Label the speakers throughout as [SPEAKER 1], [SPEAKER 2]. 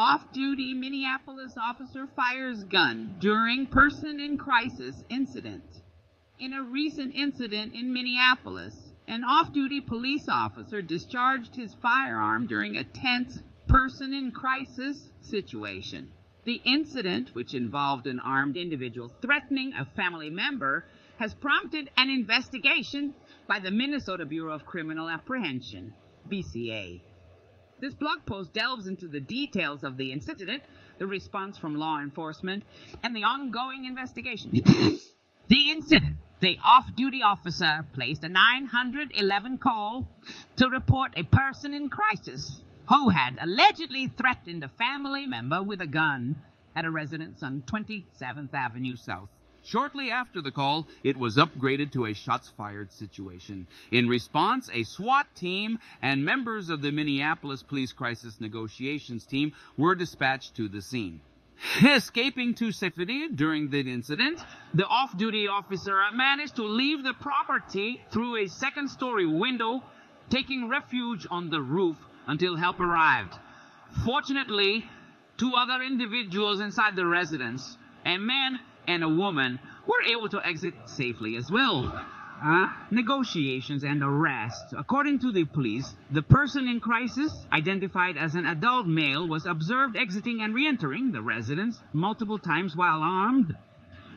[SPEAKER 1] Off-duty Minneapolis officer fires gun during person in crisis incident. In a recent incident in Minneapolis, an off-duty police officer discharged his firearm during a tense person in crisis situation. The incident, which involved an armed individual threatening a family member, has prompted an investigation by the Minnesota Bureau of Criminal Apprehension, BCA. This blog post delves into the details of the incident, the response from law enforcement, and the ongoing investigation. The incident. The off-duty officer placed a 911 call to report a person in crisis who had allegedly threatened a family member with a gun at a residence on 27th Avenue South.
[SPEAKER 2] Shortly after the call, it was upgraded to a shots-fired situation. In response, a SWAT team and members of the Minneapolis Police Crisis Negotiations Team were dispatched to the scene. Escaping to safety during the incident, the off-duty officer managed to leave the property through a second-story window, taking refuge on the roof until help arrived. Fortunately, two other individuals inside the residence, a man and a woman, were able to exit safely as well. Negotiations and arrest. According to the police, the person in crisis, identified as an adult male, was observed exiting and re-entering the residence multiple times while armed.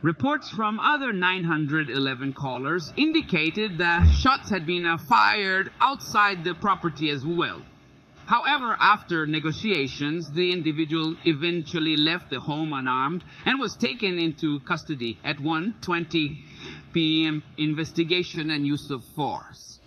[SPEAKER 2] Reports from other 911 callers indicated that shots had been fired outside the property as well. However, after negotiations, the individual eventually left the home unarmed and was taken into custody at 1:20 p.m. Investigation and use of force.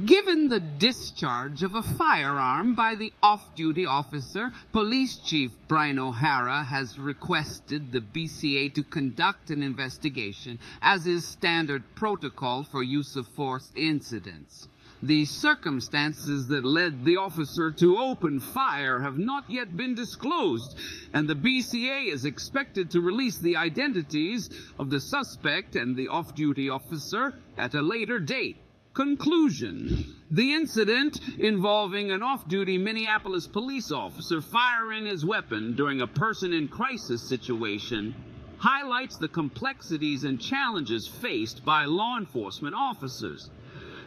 [SPEAKER 2] Given the discharge of a firearm by the off-duty officer, Police Chief Brian O'Hara has requested the BCA to conduct an investigation, as is standard protocol for use of force incidents. The circumstances that led the officer to open fire have not yet been disclosed, and the BCA is expected to release the identities of the suspect and the off-duty officer at a later date. Conclusion. The incident involving an off-duty Minneapolis police officer firing his weapon during a person in crisis situation highlights the complexities and challenges faced by law enforcement officers.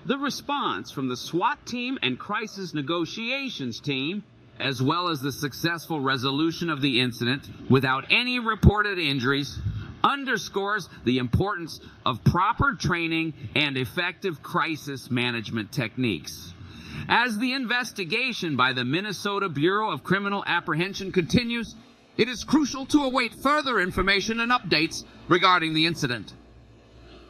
[SPEAKER 2] The response from the SWAT team and crisis negotiations team, as well as the successful resolution of the incident without any reported injuries, underscores the importance of proper training and effective crisis management techniques. As the investigation by the Minnesota Bureau of Criminal Apprehension continues, it is crucial to await further information and updates regarding the incident.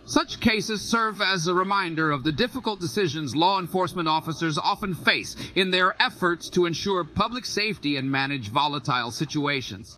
[SPEAKER 2] Such cases serve as a reminder of the difficult decisions law enforcement officers often face in their efforts to ensure public safety and manage volatile situations.